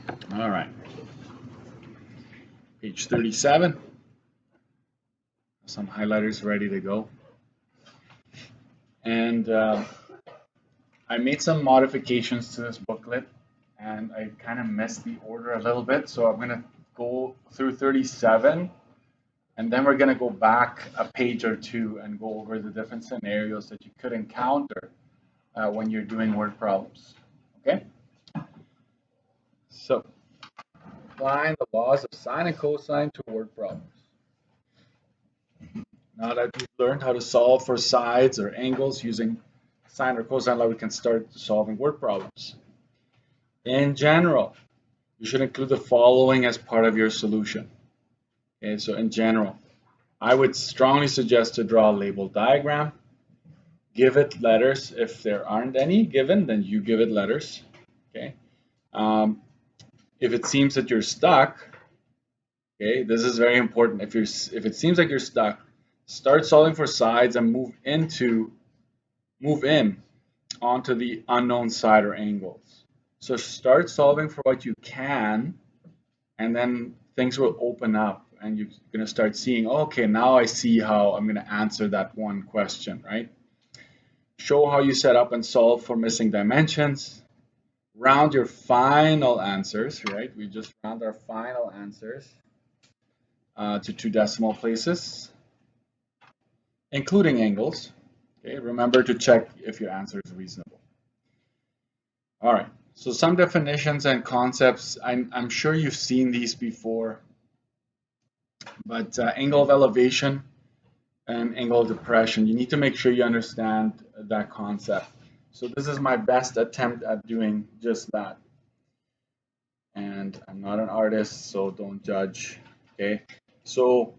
All right, page 37. Some highlighters ready to go. And I made some modifications to this booklet, and I kind of messed the order a little bit. So I'm going to go through 37, and then we're going to go back a page or two and go over the different scenarios that you could encounter when you're doing word problems. Okay? So, applying the laws of sine and cosine to word problems. Now that we've learned how to solve for sides or angles using sine or cosine law, we can start solving word problems. In general, you should include the following as part of your solution. Okay, so in general, I would strongly suggest to draw a label diagram. Give it letters. If there aren't any given, then you give it letters. Okay. If it seems that you're stuck, okay, this is very important. If it seems like you're stuck, start solving for sides and move in onto the unknown side or angles. So start solving for what you can, and then things will open up and you're going to start seeing, okay, now I see how I'm going to answer that one question, right? Show how you set up and solve for missing dimensions. Round your final answers, right? We just round our final answers to 2 decimal places, including angles. Okay, remember to check if your answer is reasonable. All right, so some definitions and concepts. I'm sure you've seen these before, but angle of elevation and angle of depression, you need to make sure you understand that concept. So this is my best attempt at doing just that. And I'm not an artist, so don't judge, okay? So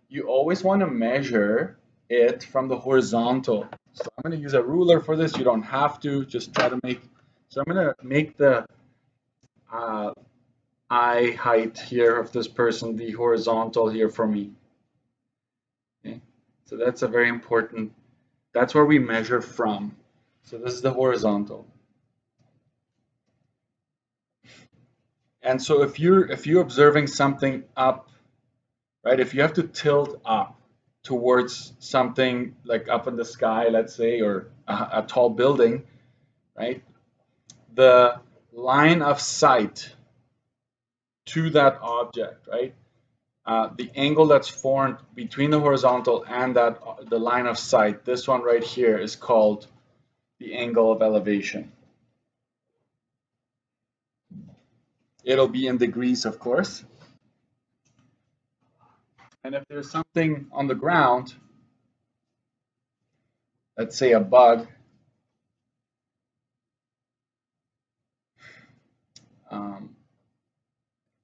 you always want to measure it from the horizontal. So I'm going to use a ruler for this. You don't have to, just try to make, so I'm going to make the eye height here of this person be horizontal here for me. Okay, so that's a very important, that's where we measure from. So this is the horizontal. And so if you're observing something up, right, if you have to tilt up towards something like up in the sky, let's say, or a tall building, right, the line of sight to that object, right, the angle that's formed between the horizontal and the line of sight, this one right here, is called the angle of elevation. It'll be in degrees, of course. And if there's something on the ground, let's say a bug,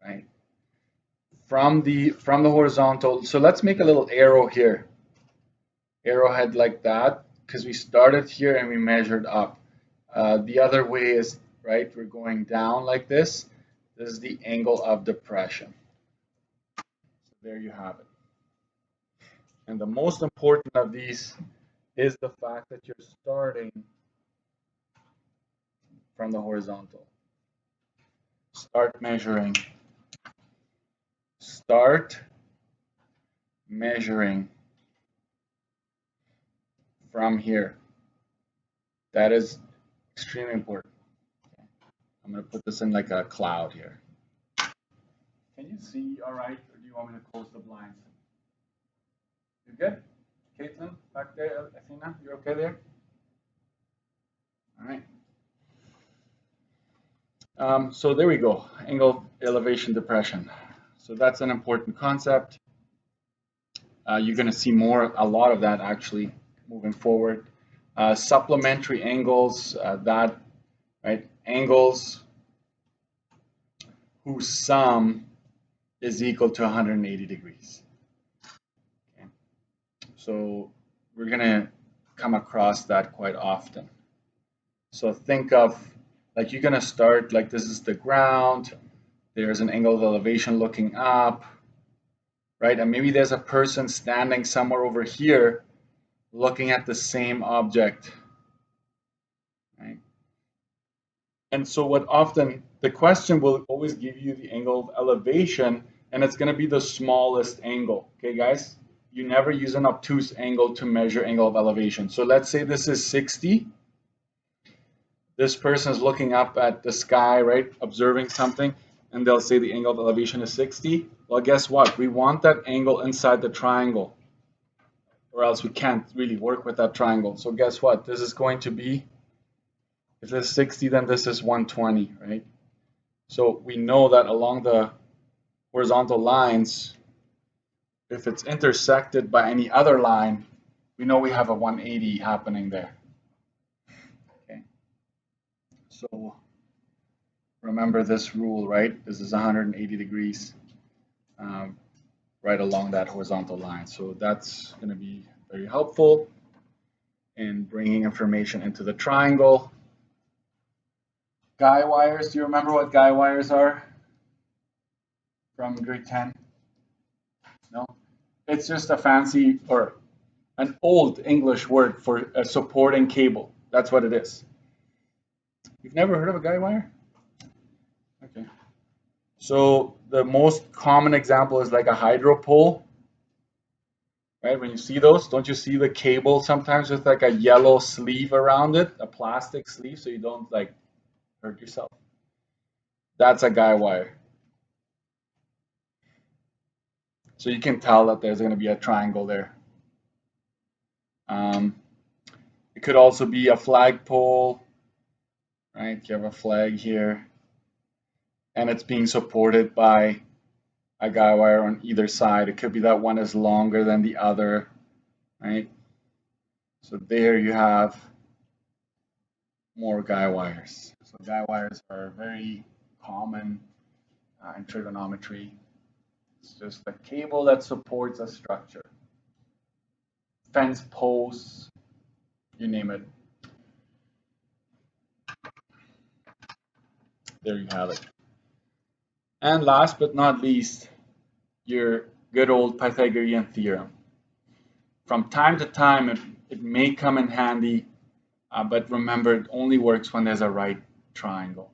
right, from the horizontal. So let's make a little arrow here, arrowhead like that, because we started here and we measured up. The other way is, right, we're going down like this. This is the angle of depression. So there you have it. And the most important of these is the fact that you're starting from the horizontal. Start measuring. Start measuring from here. That is extremely important. I'm going to put this in like a cloud here. Can you see all right, or do you want me to close the blinds? You good? Caitlin, back there, Athena, you're okay there? All right. So there we go, angle, elevation, depression. So that's an important concept. You're going to see a lot of that actually moving forward. Supplementary angles, right, angles whose sum is equal to 180 degrees. Okay. So we're going to come across that quite often. So think of, like, you're going to start like this is the ground, there's an angle of elevation looking up, right? And maybe there's a person standing somewhere over here looking at the same object, right? And so what often the question will always give you the angle of elevation, and it's going to be the smallest angle. Okay, guys? You never use an obtuse angle to measure angle of elevation. So let's say this is 60. This person is looking up at the sky, right? Observing something, and they'll say the angle of elevation is 60. Well, guess what? We want that angle inside the triangle, or else we can't really work with that triangle. So guess what? This is going to be, if this is 60, then this is 120, right? So we know that along the horizontal lines, if it's intersected by any other line, we know we have a 180 happening there. Okay. So remember this rule, right? This is 180 degrees right along that horizontal line. So that's going to be very helpful in bringing information into the triangle. Guy wires, do you remember what guy wires are from grade 10? No? It's just a fancy or an old English word for a supporting cable. That's what it is. You've never heard of a guy wire? Okay. So the most common example is like a hydro pole, right? When you see those, don't you see the cable sometimes with like a yellow sleeve around it, a plastic sleeve, so you don't like hurt yourself? That's a guy wire. So you can tell that there's going to be a triangle there. It could also be a flagpole, right? You have a flag here, and it's being supported by a guy wire on either side. It could be that one is longer than the other, right? So there you have more guy wires. So guy wires are very common in trigonometry. It's just a cable that supports a structure. Fence posts, you name it. There you have it. And last but not least, your good old Pythagorean theorem. From time to time, it may come in handy, but remember, it only works when there's a right triangle.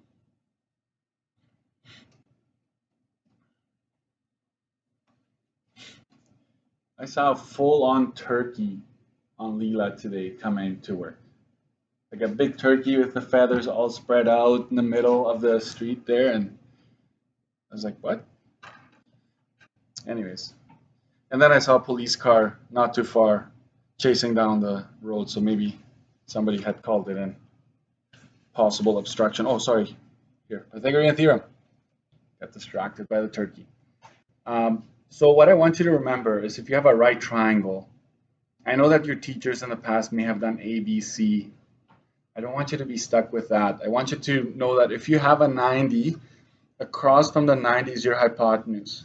I saw a full-on turkey on Leela today coming to work. Like a big turkey with the feathers all spread out in the middle of the street there, and I was like, what? Anyways. And then I saw a police car not too far chasing down the road, so maybe somebody had called it in. Possible obstruction. Oh, sorry. Here, Pythagorean theorem. Got distracted by the turkey. So what I want you to remember is if you have a right triangle, I know that your teachers in the past may have done A, B, C. I don't want you to be stuck with that. I want you to know that if you have a 90, across from the 90 is your hypotenuse,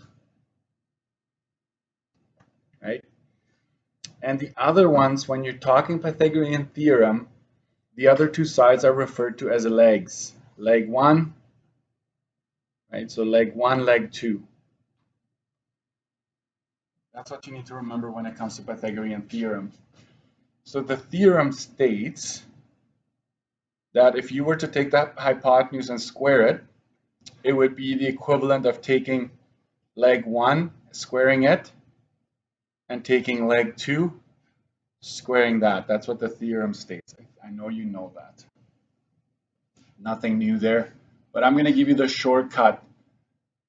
right? And the other ones, when you're talking Pythagorean theorem, the other two sides are referred to as legs. Leg 1, right? So leg 1, leg 2. That's what you need to remember when it comes to Pythagorean theorem. So the theorem states that if you were to take that hypotenuse and square it, it would be the equivalent of taking leg 1, squaring it, and taking leg 2, squaring that. That's what the theorem states. I know you know that. Nothing new there, but I'm going to give you the shortcut.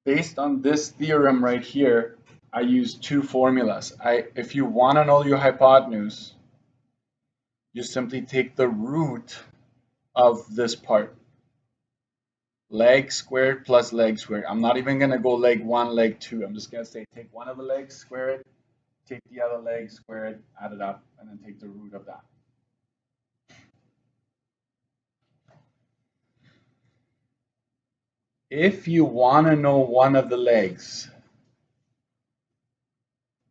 Based on this theorem right here, I use two formulas. If you want to know your hypotenuse, you simply take the root of this part. Leg squared plus leg squared. I'm not even going to go leg 1, leg 2. I'm just going to say take one of the legs, square it, take the other leg, square it, add it up, and then take the root of that. If you want to know one of the legs,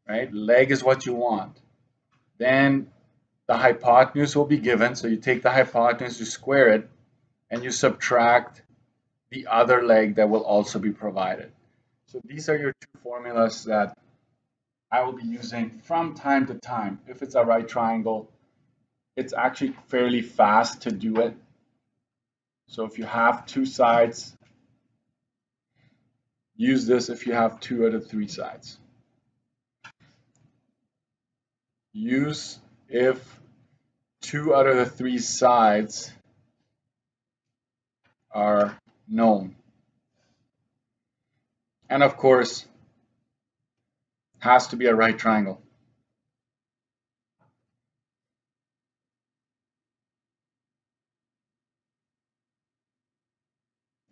right, leg is what you want, then the hypotenuse will be given. So you take the hypotenuse, you square it, and you subtract the other leg that will also be provided. So these are your two formulas that I will be using from time to time. If it's a right triangle, it's actually fairly fast to do it. So if you have two sides, use this if you have 2 out of 3 sides. Use if 2 out of the 3 sides are known. And of course, has to be a right triangle.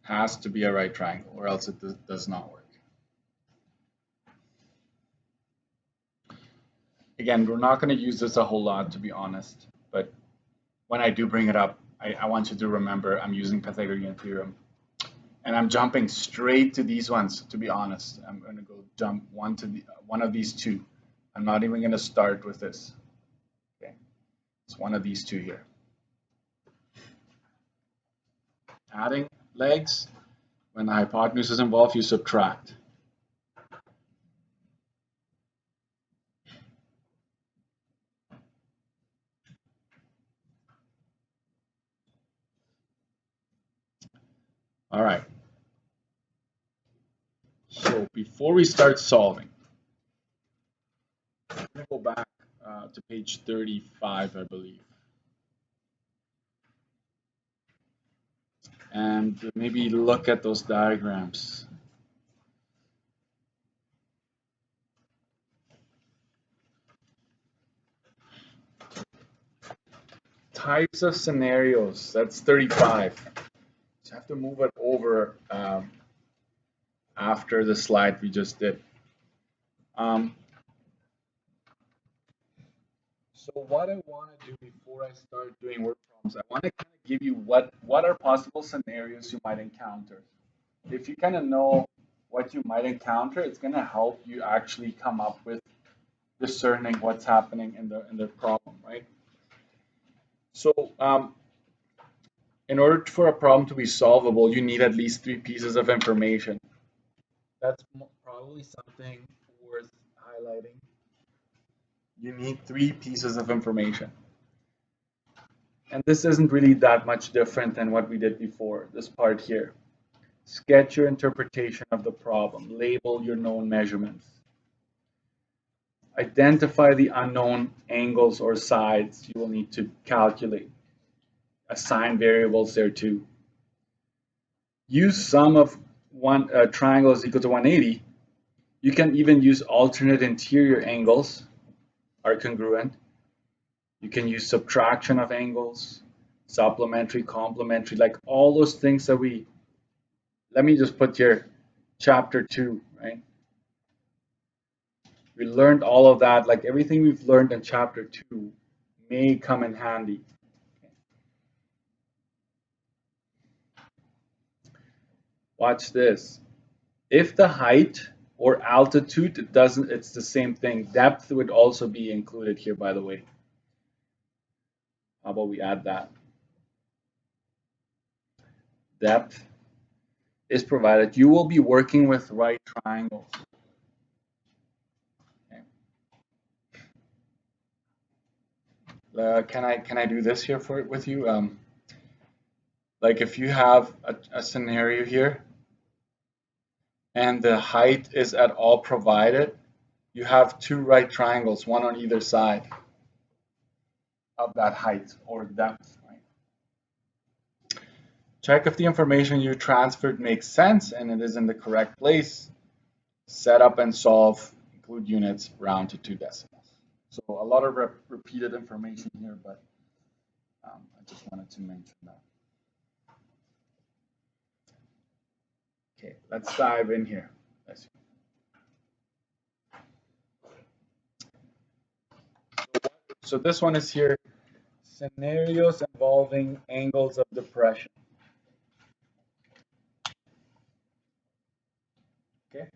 Has to be a right triangle, or else it does not work. Again, we're not going to use this a whole lot, to be honest, but when I do bring it up, I want you to remember I'm using Pythagorean theorem. And I'm jumping straight to these ones, to be honest. I'm going to go jump one of these two. I'm not even going to start with this. Okay, it's one of these two here. Adding legs, when the hypotenuse is involved, you subtract. All right. So before we start solving, I'm going to go back to page 35, I believe. And maybe look at those diagrams. Types of scenarios, that's 35. So I have to move it over after the slide we just did. So what I want to do before I start doing word problems, I want to kind of give you what are possible scenarios you might encounter. If you kind of know what you might encounter, it's going to help you actually come up with discerning what's happening in the problem, right? So in order for a problem to be solvable, you need at least 3 pieces of information. That's probably something worth highlighting. You need 3 pieces of information. And this isn't really that much different than what we did before, this part here. Sketch your interpretation of the problem. Label your known measurements. Identify the unknown angles or sides you will need to calculate. Assign variables there too. Use sum of one triangle is equal to 180. You can even use alternate interior angles are congruent. You can use subtraction of angles, supplementary, complementary, like all those things that let me just put here, chapter 2, right? We learned all of that, like everything we've learned in chapter 2 may come in handy. Watch this. If the height or altitude, it's the same thing. Depth would also be included here, by the way. How about we add that? Depth is provided. You will be working with right triangles. Okay. Can I do this here with you? Like if you have a scenario here and the height is at all provided, you have 2 right triangles, one on either side of that height or depth. Right? Check if the information you transferred makes sense and it is in the correct place. Set up and solve, include units, round to 2 decimals. So a lot of repeated information here, but I just wanted to mention that. Okay, let's dive in here. So this one is here, scenarios involving angles of depression. Okay.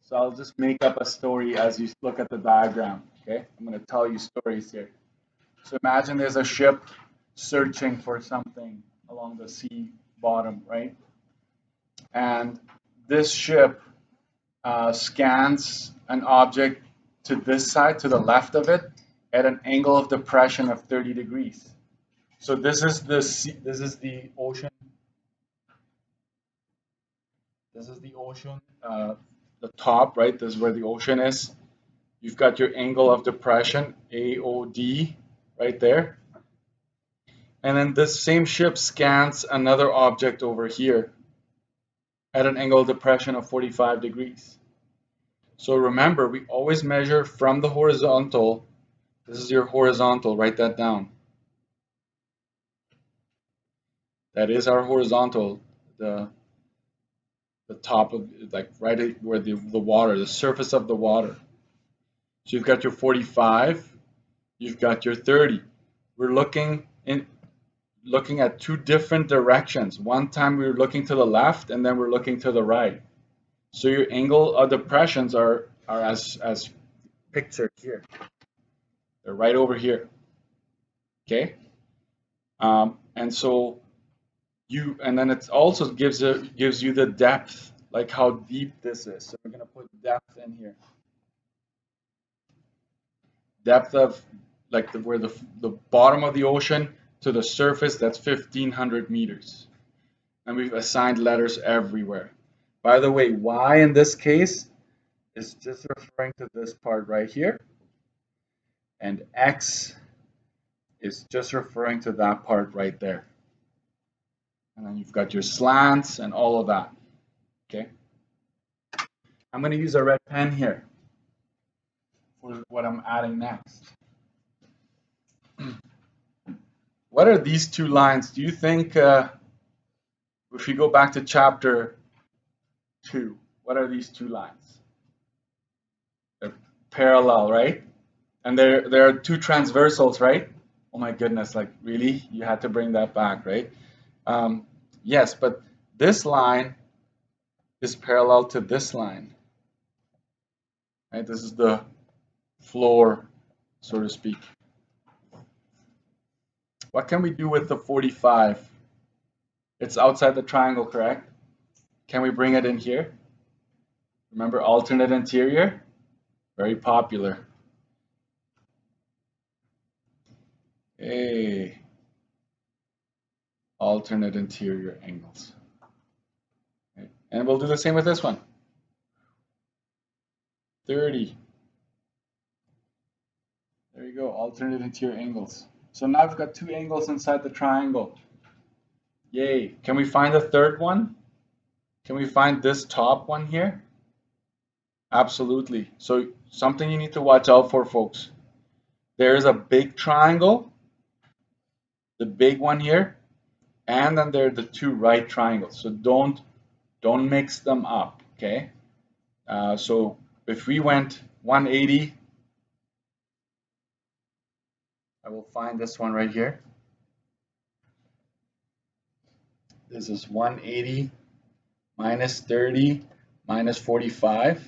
So I'll just make up a story as you look at the diagram. Okay, I'm going to tell you stories here. So imagine there's a ship searching for something along the sea bottom, right? And this ship scans an object to this side, to the left of it, at an angle of depression of 30 degrees. So this is the sea, this is the ocean. This is the ocean, the top, right? This is where the ocean is. You've got your angle of depression, AOD, right there. And then this same ship scans another object over here at an angle of depression of 45 degrees. So remember, we always measure from the horizontal. This is your horizontal, write that down. That is our horizontal, the top of, like right where the water, the surface of the water. So you've got your 45, you've got your 30. We're looking at two different directions. One time we were looking to the left, and then we're looking to the right. So your angle of depressions are as pictured here. They're right over here. Okay. And so and then it also gives you the depth, like how deep this is. So we're gonna put depth in here. Depth of like where the bottom of the ocean to the surface, that's 1,500 meters. And we've assigned letters everywhere. By the way, y in this case is just referring to this part right here. And x is just referring to that part right there. And then you've got your slants and all of that. Okay. I'm going to use a red pen here for what I'm adding next. What are these two lines? Do you think, if we go back to chapter 2, what are these two lines? They're parallel, right? And there are two transversals, right? Oh my goodness, like really? You had to bring that back, right? Yes, but this line is parallel to this line, right? This is the floor, so to speak. What can we do with the 45? It's outside the triangle, correct? Can we bring it in here? Remember alternate interior? Very popular. Hey, alternate interior angles. Okay. And we'll do the same with this one. 30. There you go, alternate interior angles. So now I've got two angles inside the triangle. Yay. Can we find a third one? Can we find this top one here? Absolutely. So something you need to watch out for, folks. There is a big triangle, the big one here, and then there are the two right triangles. So don't mix them up, okay? So if we went 180, I will find this one right here. This is 180 minus 30 minus 45.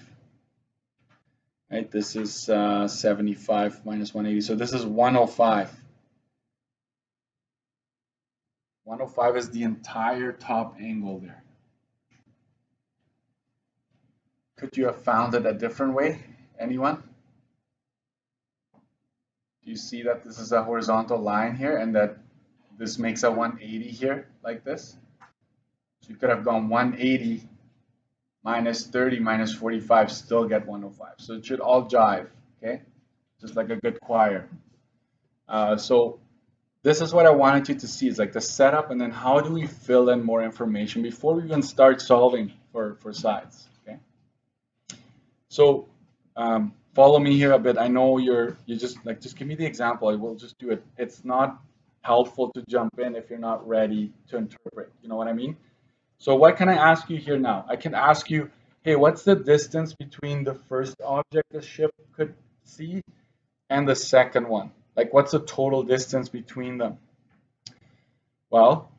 Right, this is 75 minus 180. So this is 105. 105 is the entire top angle there. Could you have found it a different way? Anyone? Do you see that this is a horizontal line here and that this makes a 180 here like this? So you could have gone 180 minus 30 minus 45, still get 105. So it should all jive, okay? Just like a good choir. So this is what I wanted you to see, is like the setup, and then how do we fill in more information before we even start solving for sides, okay? So follow me here a bit. I know you just give me the example. I will just do it. It's not helpful to jump in if you're not ready to interpret. You know what I mean? So what can I ask you here now? I can ask you, hey, what's the distance between the first object the ship could see and the second one? Like, what's the total distance between them? Well,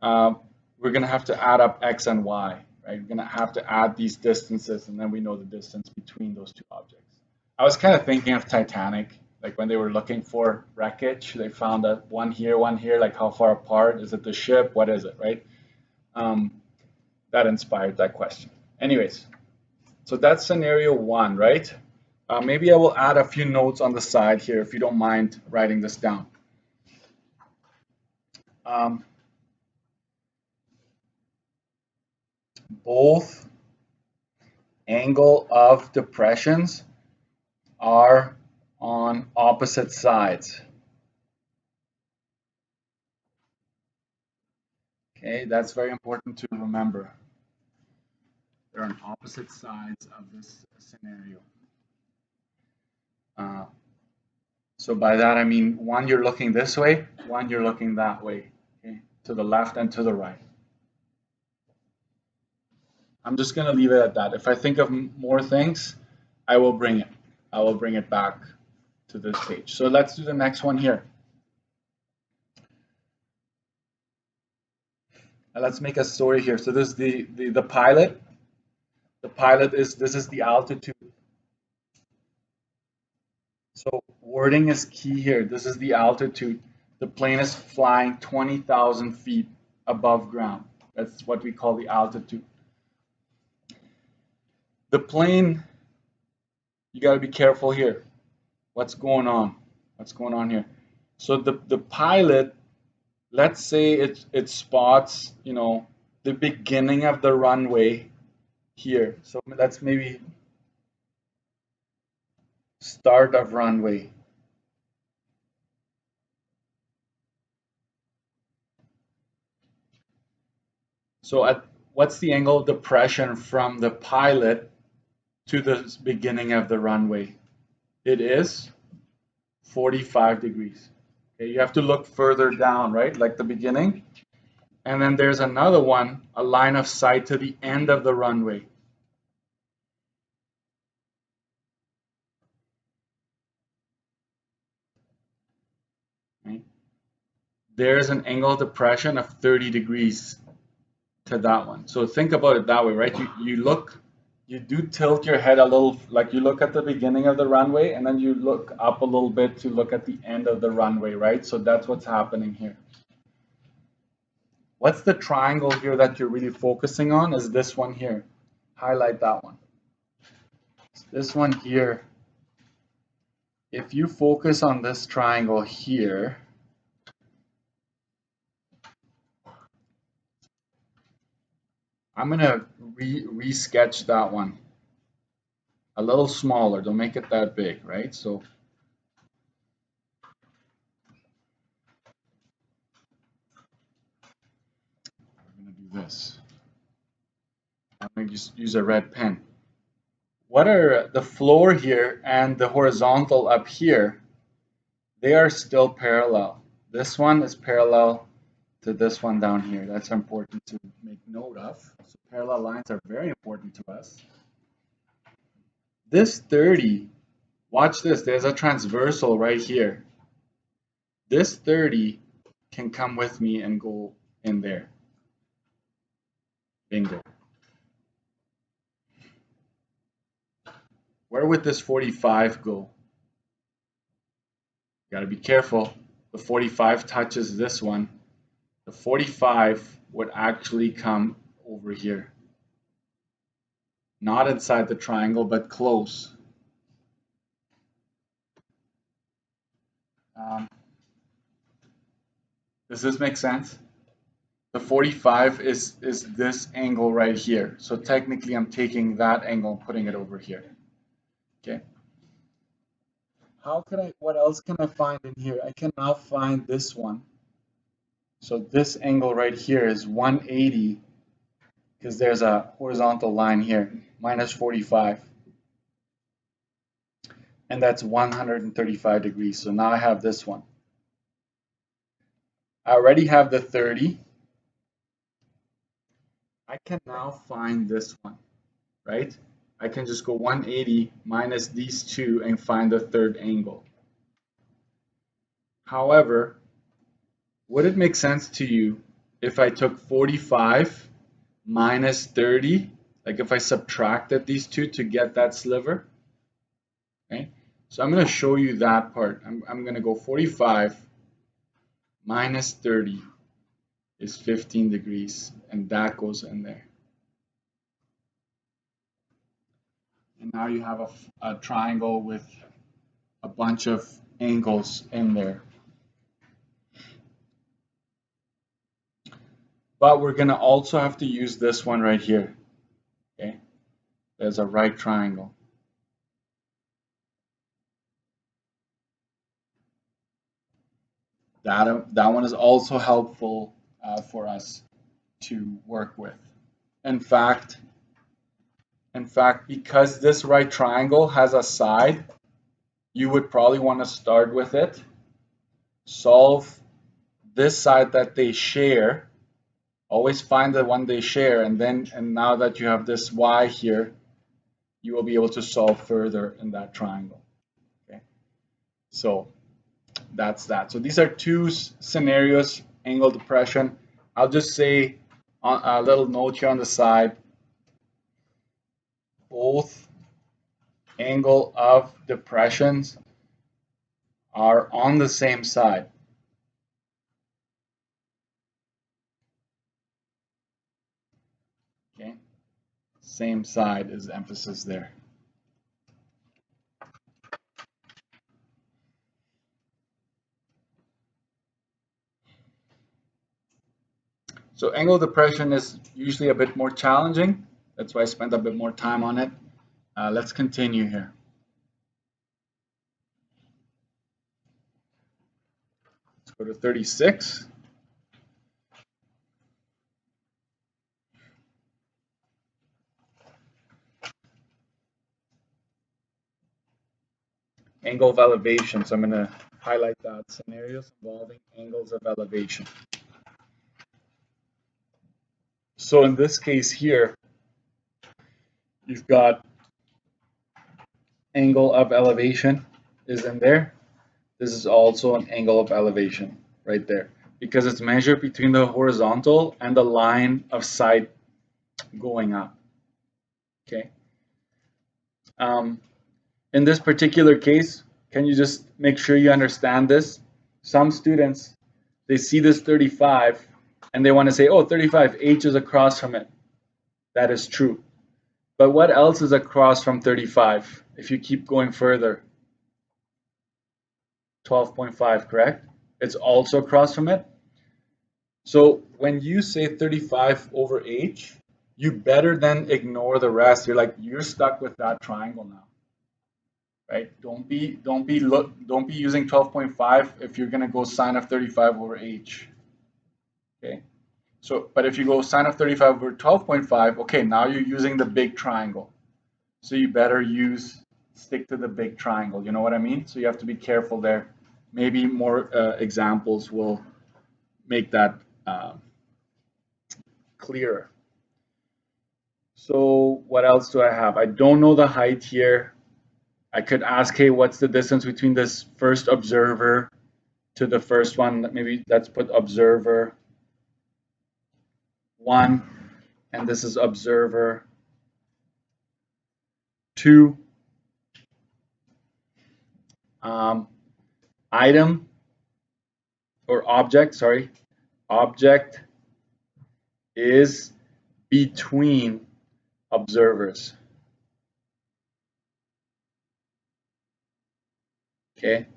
we're going to have to add up x and y, right? We're going to have to add these distances, and then we know the distance between those two objects. I was kind of thinking of Titanic, like when they were looking for wreckage, they found that one here, like how far apart? Is it the ship? What is it, right? That inspired that question. Anyways, so that's scenario 1, right? Maybe I will add a few notes on the side here if you don't mind writing this down. both angle of depressions are on opposite sides. Okay, that's very important to remember. They're on opposite sides of this scenario. So by that I mean one you're looking this way, one you're looking that way, okay, to the left and to the right. I'm just going to leave it at that. If I think of more things, I will bring it. I will bring it back to this page. So let's do the next one here. Let's make a story here. So this is the pilot. The pilot is, this is the altitude. So wording is key here. This is the altitude. The plane is flying 20,000 feet above ground. That's what we call the altitude. The plane, you got to be careful here. What's going on? What's going on here? So the pilot, let's say it spots, you know, the beginning of the runway here. So let's maybe start of runway. So at what's the angle of depression from the pilot to the beginning of the runway? It is 45 degrees. Okay, you have to look further down, right? Like the beginning. And then there's another one, a line of sight to the end of the runway. Right? There's an angle of depression of 30 degrees to that one. So think about it that way, right? You do tilt your head a little, like you look at the beginning of the runway and then you look up a little bit to look at the end of the runway, right? So that's what's happening here. What's the triangle here that you're really focusing on? Is this one here. Highlight that one. This one here. If you focus on this triangle here, I'm going to re-sketch that one a little smaller. Don't make it that big, right? So we're going to do this. I'm going to just use a red pen. What are the floor here and the horizontal up here? They are still parallel. This one is parallel to this one down here. That's important to make note of. So parallel lines are very important to us. This 30, watch this, there's a transversal right here. This 30 can come with me and go in there. Bingo. Where would this 45 go? Got to be careful. The 45 touches this one. The 45 would actually come over here. Not inside the triangle, but close. Does this make sense? The 45 is this angle right here. So technically I'm taking that angle and putting it over here. Okay. What else can I find in here? I can now find this one. So this angle right here is 180 because there's a horizontal line here, minus 45. And that's 135 degrees. So now I have this one. I already have the 30. I can now find this one, right? I can just go 180 minus these two and find the third angle. However, would it make sense to you if I took 45 minus 30, like if I subtracted these two to get that sliver? Okay, so I'm going to show you that part. I'm going to go 45 minus 30 is 15 degrees, and that goes in there. And now you have a triangle with a bunch of angles in there. but we're going to also have to use this one right here. Okay, there's a right triangle. That one is also helpful for us to work with. In fact, because this right triangle has a side, you would probably want to start with it, solve this side that they share, always find the one they share, and now that you have this y here, you will be able to solve further in that triangle. Okay, so that's that. So these are two scenarios, angle depression. I'll just say a little note here on the side. Both angle of depressions are on the same side. Okay, same side is emphasis there. So angle depression is usually a bit more challenging. That's why I spent a bit more time on it. Let's continue here. Let's go to 36. Angle of elevation. So I'm going to highlight that. Scenarios involving angles of elevation. So in this case here, you've got angle of elevation is in there. This is also an angle of elevation right there because it's measured between the horizontal and the line of sight going up. Okay. In this particular case, can you just make sure you understand this? Some students, they see this 35 and they want to say, oh, 35, H is across from it. That is true. But what else is across from 35 if you keep going further? 12.5, correct? It's also across from it. So when you say 35 over H, you better then ignore the rest. You're stuck with that triangle now. Right? Don't be using 12.5 if you're gonna go sine of 35 over H. Okay. So, but if you go sine of 35 over 12.5, okay, now you're using the big triangle. So you better stick to the big triangle. You know what I mean? So you have to be careful there. Maybe more examples will make that clearer. So what else do I have? I don't know the height here. I could ask, hey, what's the distance between this first observer to the first one? Maybe let's put observer 1, and this is observer 2. Item or object, sorry, object is between observers. Okay,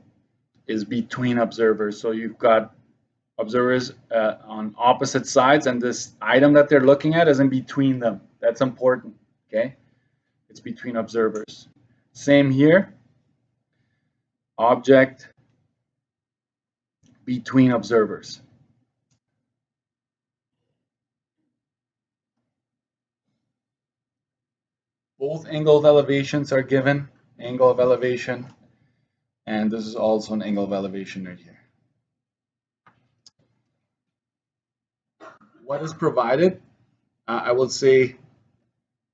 is between observers. So you've got observers on opposite sides, and this item that they're looking at is in between them. That's important. Okay, it's between observers. Same here. Object between observers. Both angle of elevations are given. Angle of elevation, and this is also an angle of elevation right here. What is provided? I will say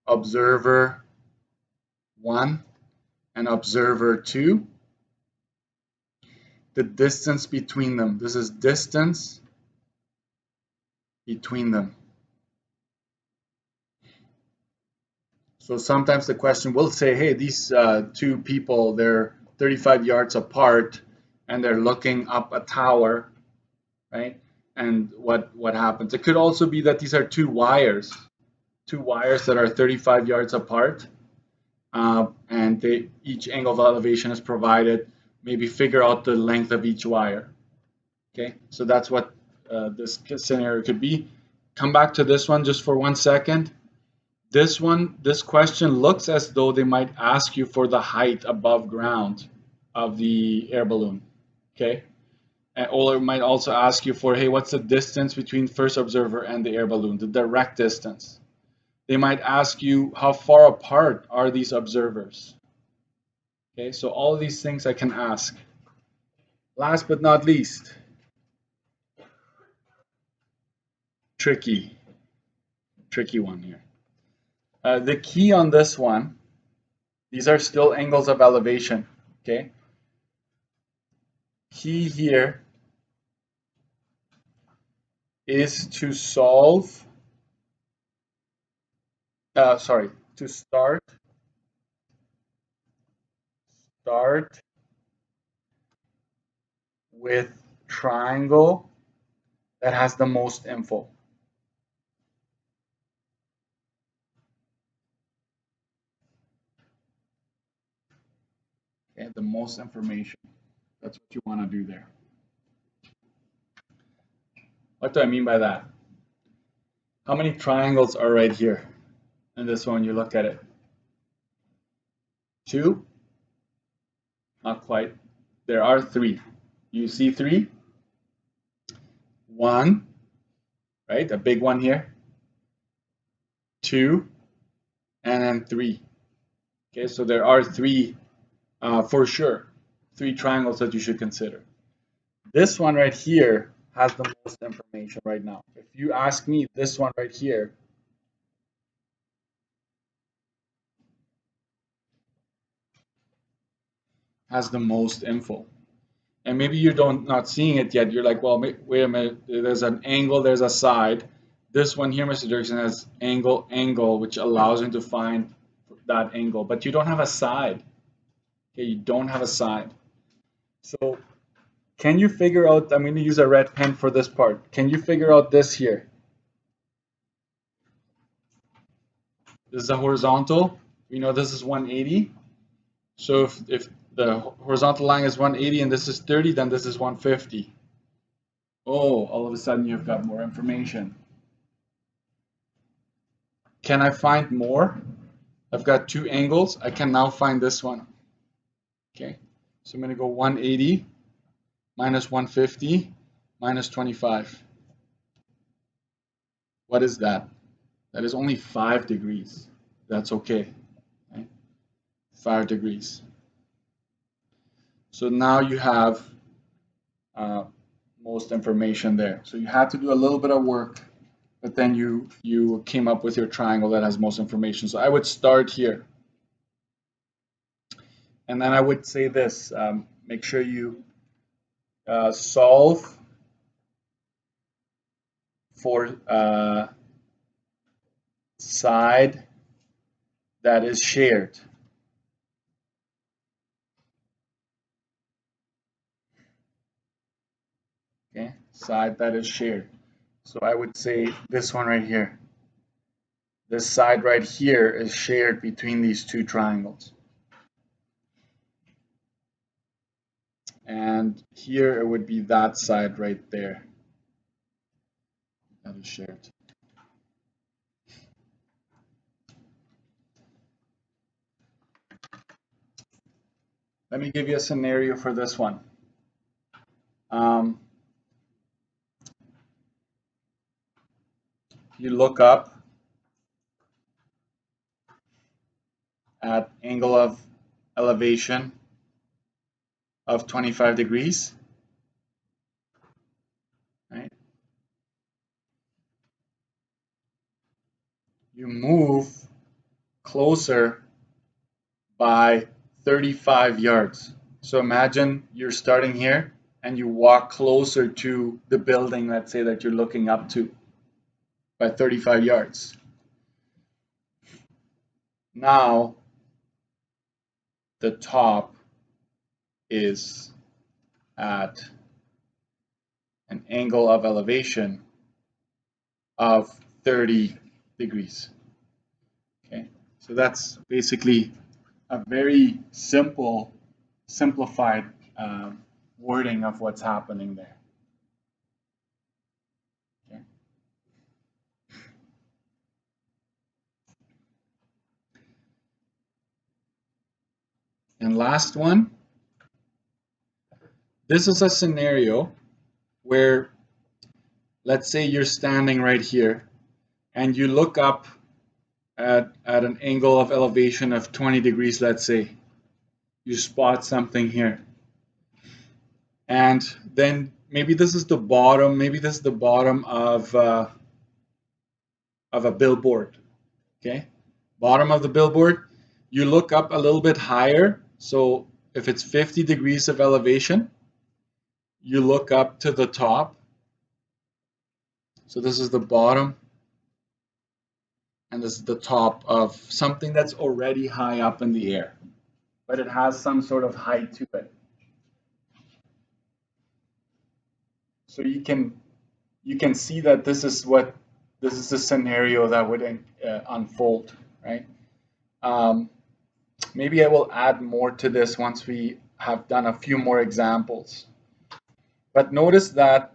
observer 1 and observer 2. The distance between them. This is distance between them. So sometimes the question will say, hey, these two people, they're 35 yards apart and they're looking up a tower, right? And what happens? It could also be that these are two wires that are 35 yards apart, and each angle of elevation is provided. Maybe figure out the length of each wire. Okay, so that's what this scenario could be. come back to this one just for 1 second. This question looks as though they might ask you for the height above ground of the air balloon, okay? Or it might also ask you for, hey, what's the distance between first observer and the air balloon, the direct distance. They might ask you, how far apart are these observers? Okay, so all of these things I can ask. Last but not least, tricky one here. The key on this one, these are still angles of elevation, okay? Key here is to solve, to start with triangle that has the most info. Okay, the most information. That's what you want to do there. What do I mean by that? How many triangles are right here in this one when you look at it? 2? Not quite. There are 3. You see 3? 1, right? A big one here. 2, and then 3. Okay, so there are 3 for sure. 3 triangles that you should consider. This one right here has the most information right now. If you ask me, this one right here has the most info. And maybe you're not seeing it yet. You're like, well, wait a minute. There's an angle, there's a side. This one here, Mr. Dirksen, has angle, which allows you to find that angle. But you don't have a side. Okay, you don't have a side. So can you figure out, I'm going to use a red pen for this part. Can you figure out this here? This is a horizontal. We know this is 180. So if the horizontal line is 180 and this is 30, then this is 150. Oh, all of a sudden you've got more information. Can I find more? I've got 2 angles. I can now find this one. Okay, so I'm going to go 180 minus 150 minus 25. What is that? That is only 5 degrees. That's okay. Right? 5 degrees. So now you have most information there. So you had to do a little bit of work, but then you came up with your triangle that has most information. So I would start here. And then I would say this, make sure you solve for side that is shared. Okay, side that is shared. So I would say this one right here. This side right here is shared between these 2 triangles. And here it would be that side right there that is shared. Let me give you a scenario for this one. You look up at angle of elevation of 25 degrees, right? You move closer by 35 yards. So imagine you're starting here and you walk closer to the building, let's say, that you're looking up to by 35 yards. Now the top is at an angle of elevation of 30 degrees. Okay, so that's basically a very simplified wording of what's happening there. Okay. And last one, this is a scenario where, let's say you're standing right here and you look up at an angle of elevation of 20 degrees, let's say. You spot something here. And then maybe this is the bottom, maybe this is the bottom of a billboard, okay? Bottom of the billboard, you look up a little bit higher. So if it's 50 degrees of elevation, you look up to the top. So this is the bottom, and this is the top of something that's already high up in the air, but it has some sort of height to it. So you can see that this is the scenario that would unfold, right? Maybe I will add more to this once we have done a few more examples. But notice that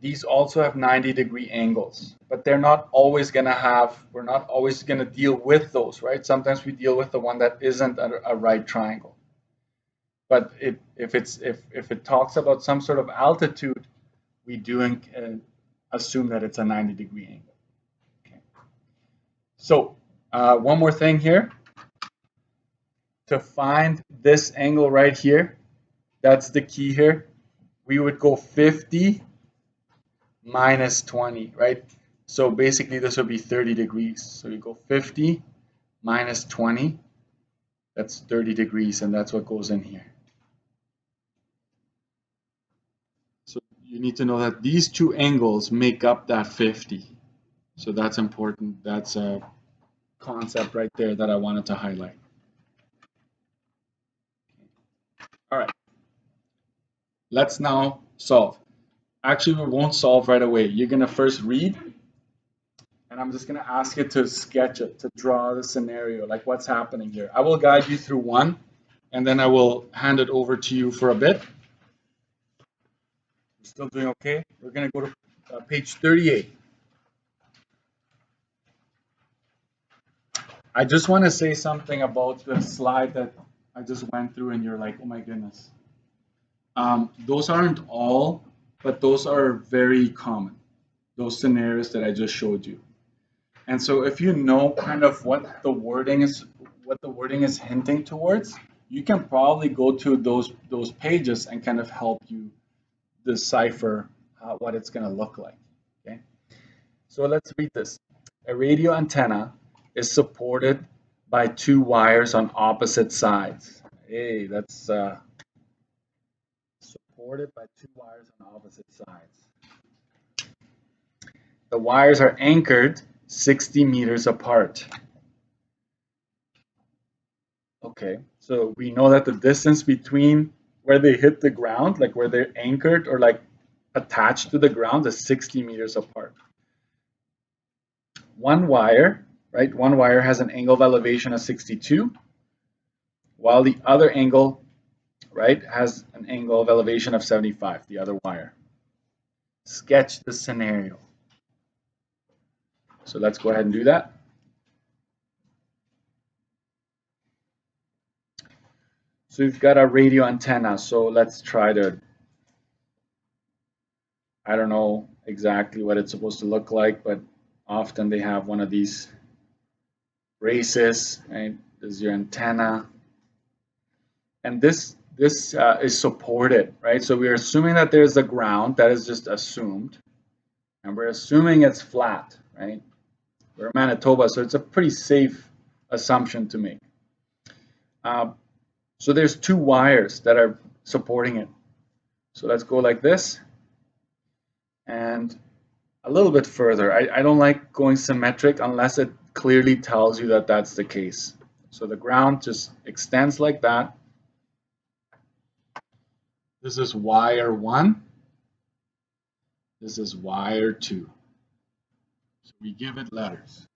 these also have 90-degree angles, but they're not always going to have, we're not always going to deal with those, right? Sometimes we deal with the one that isn't a right triangle. But if it talks about some sort of altitude, we do assume that it's a 90-degree angle. Okay. So one more thing here. To find this angle right here, that's the key here. We would go 50 minus 20, right? So basically this would be 30 degrees. So you go 50 minus 20, that's 30 degrees, and that's what goes in here. So you need to know that these two angles make up that 50. So that's important. That's a concept right there that I wanted to highlight. All right. Let's now solve. Actually, we won't solve right away. You're going to first read, and I'm just going to ask you to sketch it, to draw the scenario, like what's happening here. I will guide you through one, and then I will hand it over to you for a bit. You're still doing okay? We're going to go to page 38. I just want to say something about the slide that I just went through, and you're like, oh my goodness. Those aren't all, but those are very common, those scenarios that I just showed you. And so if you know kind of what the wording is hinting towards, you can probably go to those pages and kind of help you decipher what it's going to look like. Okay, so let's read this. A radio antenna is supported by two wires on opposite sides. Hey, that's supported by two wires on opposite sides. The wires are anchored 60 meters apart. Okay, so we know that the distance between where they hit the ground, like where they're anchored or like attached to the ground, is 60 meters apart. One wire, right? One wire has an angle of elevation of 62, while the other angle, right, has an angle of elevation of 75, the other wire. Sketch the scenario. So let's go ahead and do that. So we've got a radio antenna. So let's try to, I don't know exactly what it's supposed to look like, but often they have one of these braces, right? This is your antenna. And this is supported, right? So we're assuming that there's a ground. That is just assumed. And we're assuming it's flat, right? We're in Manitoba, so it's a pretty safe assumption to make. So there's two wires that are supporting it. So let's go like this. And a little bit further. I don't like going symmetric unless it clearly tells you that that's the case. So the ground just extends like that. This is wire 1. This is wire 2. So we give it letters.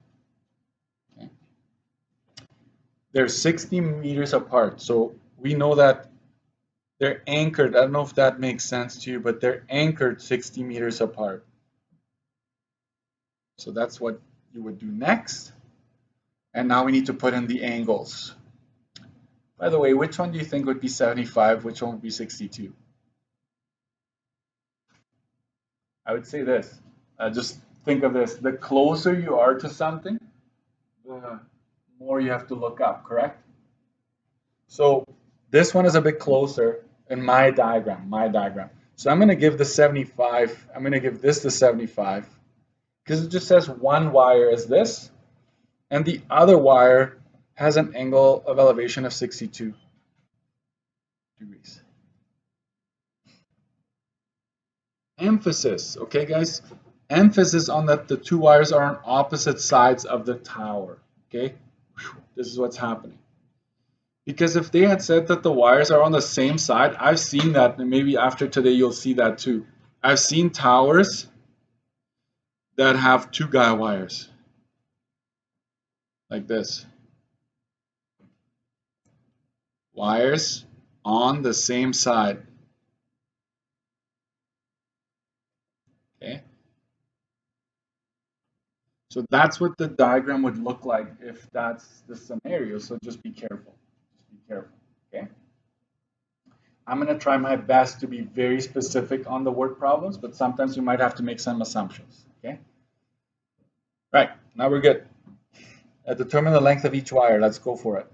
Okay. They're 60 meters apart. So we know that they're anchored. I don't know if that makes sense to you, but they're anchored 60 meters apart. So that's what you would do next. And now we need to put in the angles. By the way, which one do you think would be 75? Which one would be 62? I would say this. Just think of this. The closer you are to something, the more you have to look up, correct? So this one is a bit closer in my diagram. So I'm going to give the 75, I'm going to give this the 75 because it just says one wire is this and the other wire has an angle of elevation of 62 degrees. Emphasis, okay guys? Emphasis on that the two wires are on opposite sides of the tower, okay? This is what's happening. Because if they had said that the wires are on the same side, I've seen that, and maybe after today you'll see that too. I've seen towers that have two guy wires, like this. Wires on the same side. Okay. So that's what the diagram would look like if that's the scenario. So just be careful. Just be careful. Okay. I'm going to try my best to be very specific on the word problems, but sometimes you might have to make some assumptions. Okay. Right. Now we're good. Determine the length of each wire. Let's go for it.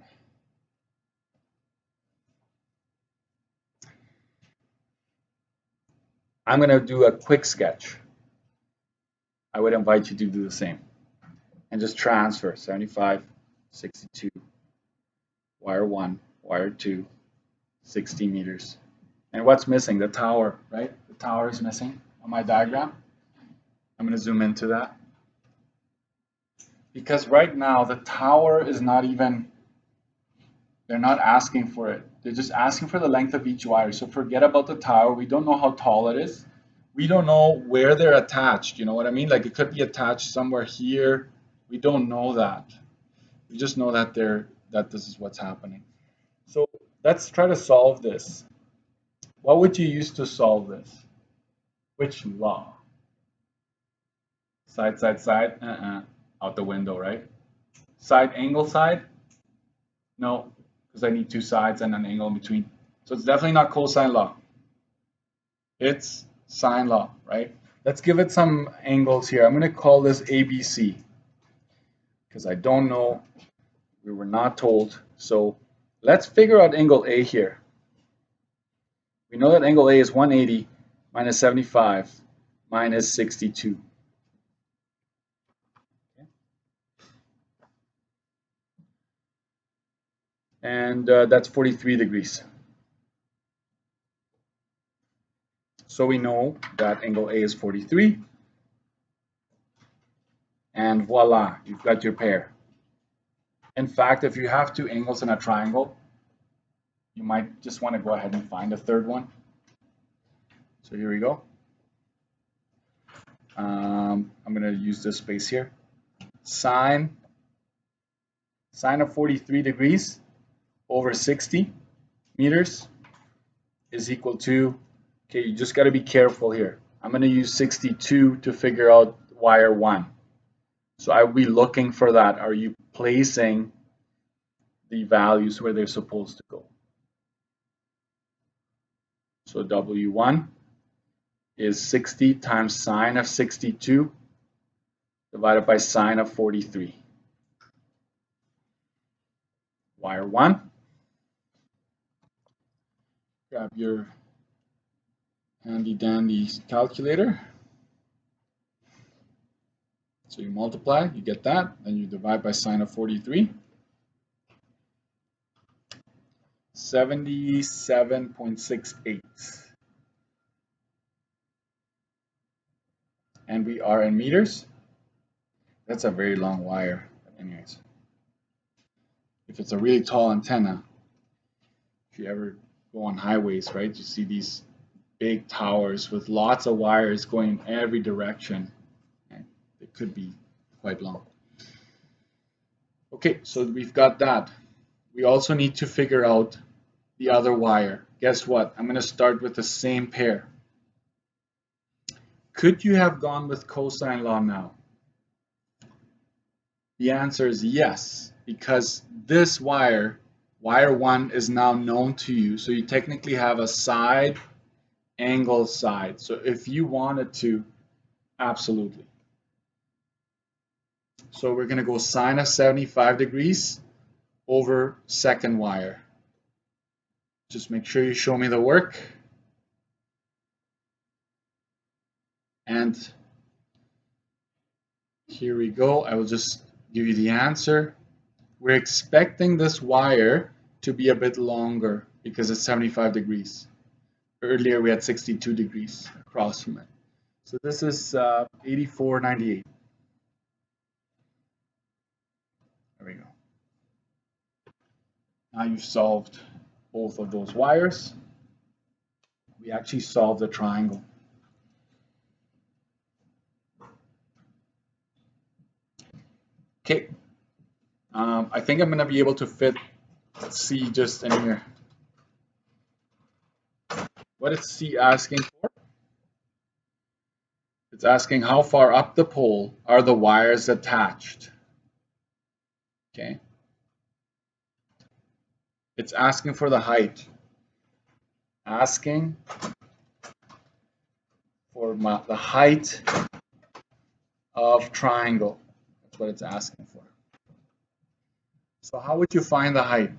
I'm going to do a quick sketch. I would invite you to do the same. And just transfer 75, 62, wire 1, wire 2, 60 meters. And what's missing? The tower, right? The tower is missing on my diagram. I'm going to zoom into that. Because right now the tower is not even, they're not asking for it. They're just asking for the length of each wire. So forget about the tower. We don't know how tall it is. We don't know where they're attached. You know what I mean? Like it could be attached somewhere here. We don't know that. We just know that this is what's happening. So let's try to solve this. What would you use to solve this? Which law? Side, side, side? Out the window, right? Side, angle, side? No, because I need two sides and an angle in between. So it's definitely not cosine law. It's sine law, right? Let's give it some angles here. I'm going to call this ABC because I don't know. We were not told. So let's figure out angle A here. We know that angle A is 180 minus 75 minus 62. Okay. And that's 43 degrees. So we know that angle A is 43. And voila, you've got your pair. In fact, if you have two angles in a triangle, you might just want to go ahead and find a third one. So here we go. I'm going to use this space here. Sine of 43 degrees over 60 meters is equal to, okay, you just got to be careful here. I'm going to use 62 to figure out wire 1. So I will be looking for that. Are you placing the values where they're supposed to go? So W1 is 60 times sine of 62 divided by sine of 43. Wire 1. Grab your handy dandy calculator. So you multiply, you get that, then you divide by sine of 43. 77.68. And we are in meters. That's a very long wire. Anyways, if it's a really tall antenna, if you ever go on highways, right, you see these big towers with lots of wires going in every direction. And it could be quite long. Okay, so we've got that. We also need to figure out the other wire. Guess what? I'm going to start with the same pair. Could you have gone with cosine law now? The answer is yes, because this wire Wire 1 is now known to you, so you technically have a side, angle, side. So if you wanted to, absolutely. So we're going to go sine of 75 degrees over second wire. Just make sure you show me the work. And here we go. I will just give you the answer. We're expecting this wire to be a bit longer because it's 75 degrees. Earlier we had 62 degrees across from it. So this is 84.98. There we go. Now you've solved both of those wires. We actually solved the triangle. Okay. I think I'm going to be able to fit C just in here. What is C asking for? It's asking how far up the pole are the wires attached. Okay. It's asking for the height. Asking for the height of triangle. That's what it's asking for. So how would you find the height?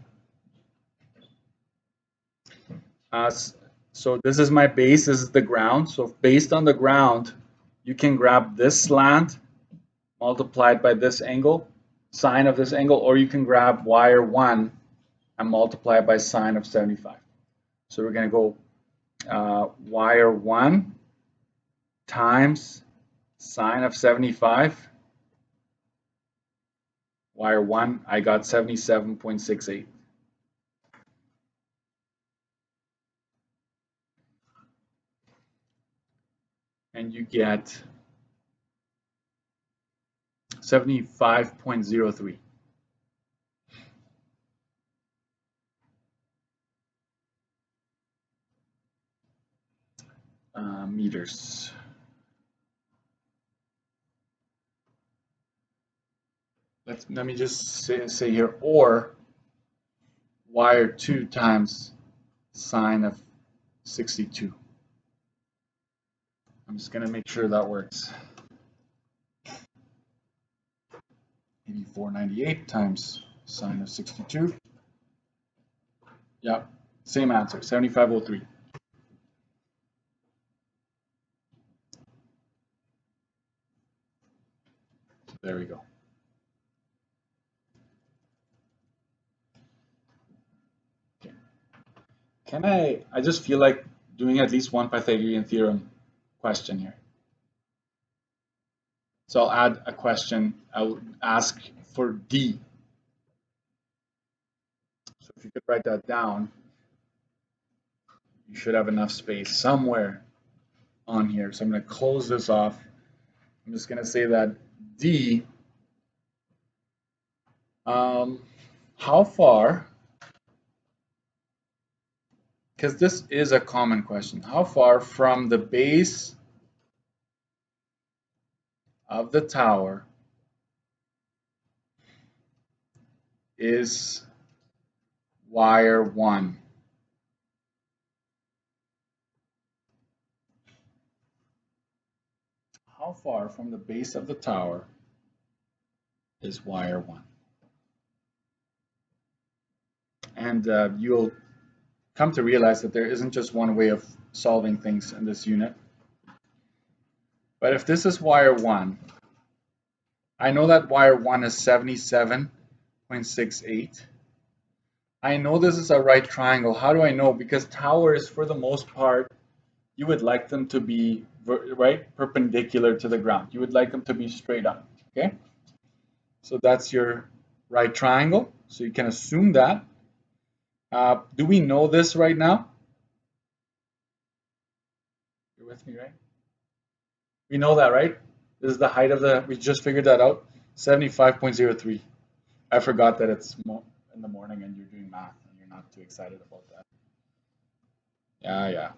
So this is my base, this is the ground. So based on the ground, you can grab this slant multiplied by this angle, sine of this angle, or you can grab wire 1 and multiply it by sine of 75. So we're going to go wire 1 times sine of 75. Wire 1, I got 77.68. And you get 75.03. Meters. Let me just say here, or wire 2 times sine of 62. I'm just going to make sure that works. 84.98 times sine of 62. Yeah, same answer, 75.03. There we go. Okay. Can I just feel like doing at least one Pythagorean theorem question here. So I'll add a question. I'll ask for D. So if you could write that down, you should have enough space somewhere on here. So I'm going to close this off. I'm just going to say that D, how far, because this is a common question, how far from the base of the tower is wire 1? How far from the base of the tower is wire 1? And you'll come to realize that there isn't just one way of solving things in this unit. But if this is wire 1, I know that wire 1 is 77.68. I know this is a right triangle. How do I know? Because towers, for the most part, you would like them to be right perpendicular to the ground. You would like them to be straight up. Okay? So that's your right triangle. So you can assume that. Do we know this right now? You're with me, right? We know that, right? This is the height of the, we just figured that out, 75.03. I forgot that it's in the morning and you're doing math and you're not too excited about that. Yeah.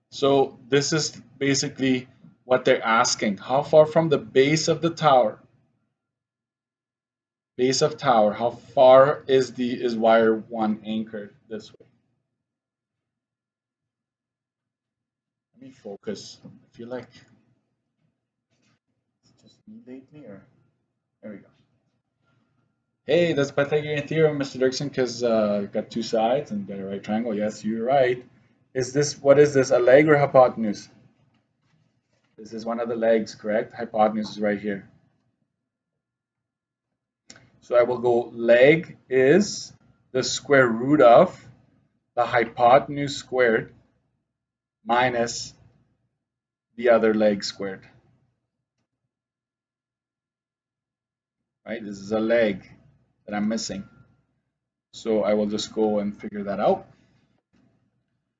So this is basically what they're asking. How far from the base of the tower Base of tower. How far is wire 1 anchored this way? Let me focus. I feel like it's just me lately, or there we go. Hey, that's Pythagorean theorem, Mr. Dirksen, because got two sides and got a right triangle. Yes, you're right. What is this, a leg or hypotenuse? This is one of the legs, correct? Hypotenuse is right here. So I will go leg is the square root of the hypotenuse squared minus the other leg squared. Right? This is a leg that I'm missing. So I will just go and figure that out.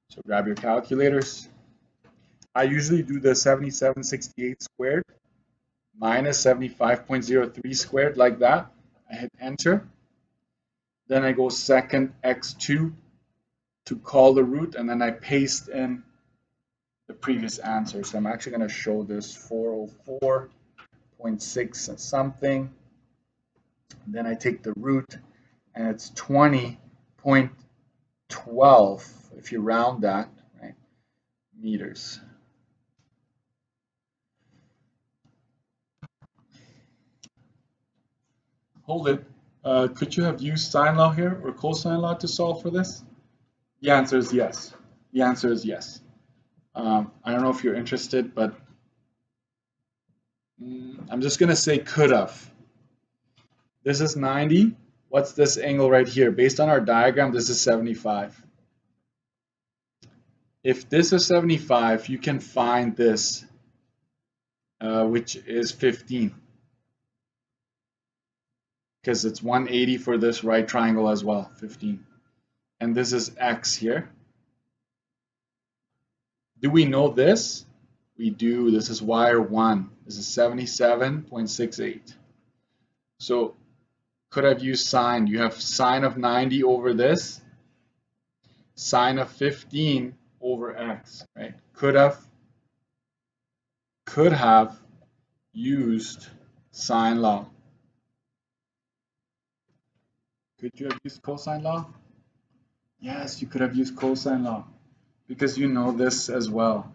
So grab your calculators. I usually do the 7768 squared minus 75.03 squared like that. I hit enter. Then I go second x2 to call the root, and then I paste in the previous answer. So I'm actually going to show this 404.6 something. And then I take the root, and it's 20.12 if you round that, right? Meters. Hold it. Could you have used sine law here or cosine law to solve for this? The answer is yes. The answer is yes. I don't know if you're interested, but I'm just going to say could have. This is 90. What's this angle right here? Based on our diagram, this is 75. If this is 75, you can find this, which is 15. Because it's 180 for this right triangle as well, 15. And this is x here. Do we know this? We do. This is wire 1. This is 77.68. So could have used sine. You have sine of 90 over this, sine of 15 over x, right? Could have used sine law. Could you have used cosine law? Yes, you could have used cosine law because you know this as well,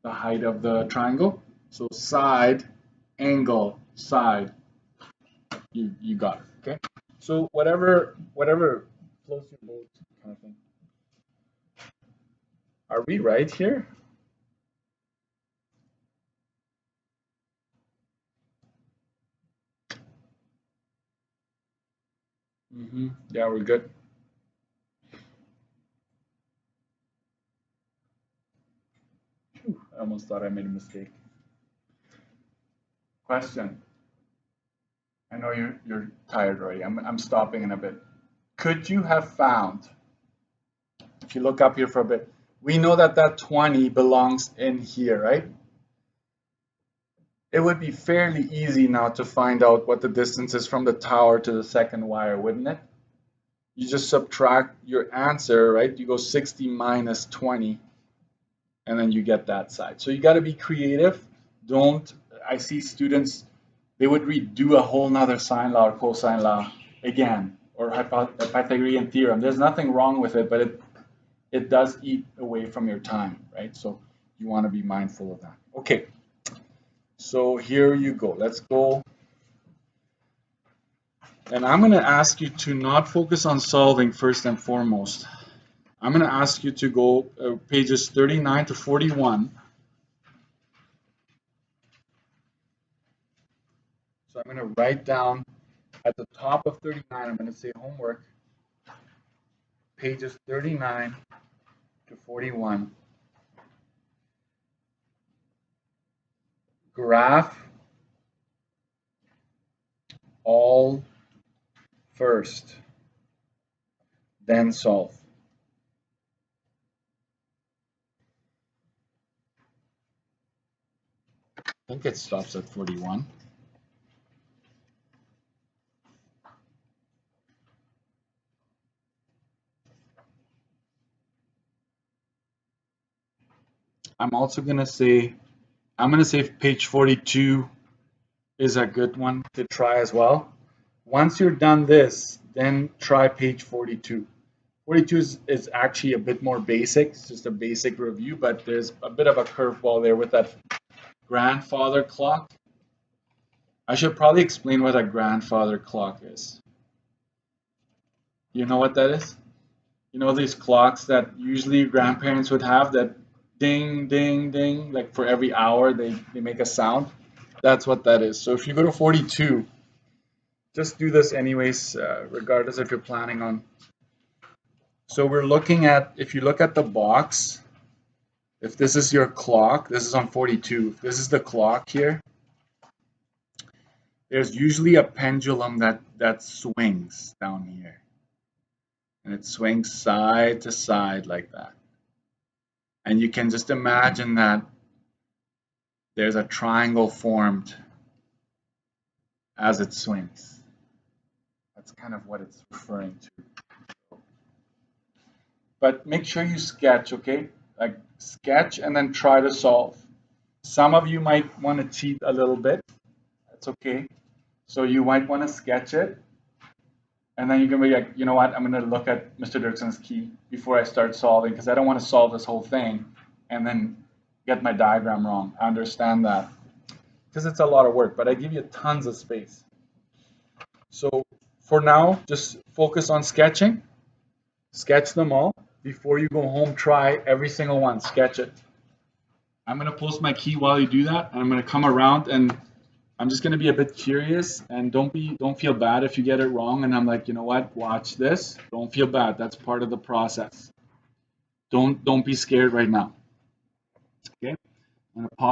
the height of the triangle. So side, angle, side. You got it, okay? So whatever floats your boat kind of thing. Are we right here? Yeah, we're good. Whew, I almost thought I made a mistake. Question. I know you're tired already. I'm stopping in a bit. Could you have found, if you look up here for a bit, we know that 20 belongs in here, right? It would be fairly easy now to find out what the distance is from the tower to the second wire, wouldn't it? You just subtract your answer, right? You go 60 minus 20, and then you get that side. So you got to be creative. I see students, they would redo a whole nother sine law or cosine law again, or Pythagorean theorem. There's nothing wrong with it, but it does eat away from your time, right? So you want to be mindful of that. Okay, so here you go. Let's go. And I'm going to ask you to not focus on solving first and foremost. I'm going to ask you to go pages 39 to 41. So I'm going to write down at the top of 39, I'm going to say homework, pages 39 to 41. Graph all first, then solve. I think it stops at 41. I'm going to say page 42 is a good one to try as well. Once you're done this, then try page 42. 42 is actually a bit more basic. It's just a basic review, but there's a bit of a curveball there with that grandfather clock. I should probably explain what a grandfather clock is. You know what that is? You know these clocks that usually grandparents would have that ding, ding, ding, like for every hour they make a sound? That's what that is. So if you go to 42, just do this anyways, regardless if you're planning on. So we're looking at, if you look at the box, if this is your clock, this is on 42. If this is the clock here, there's usually a pendulum that swings down here. And it swings side to side like that. And you can just imagine that there's a triangle formed as it swings. That's kind of what it's referring to. But make sure you sketch, okay? Like sketch and then try to solve. Some of you might want to cheat a little bit. That's okay. So you might want to sketch it. And then you're going to be like, you know what? I'm going to look at Mr. Dirkson's key before I start solving because I don't want to solve this whole thing and then get my diagram wrong. I understand that because it's a lot of work, but I give you tons of space. So for now, just focus on sketching. Sketch them all. Before you go home, try every single one. Sketch it. I'm going to post my key while you do that. And I'm going to come around and I'm just going to be a bit curious and don't feel bad if you get it wrong. And I'm like, you know what? Watch this. Don't feel bad. That's part of the process. Don't be scared right now. Okay. I'm going to pause.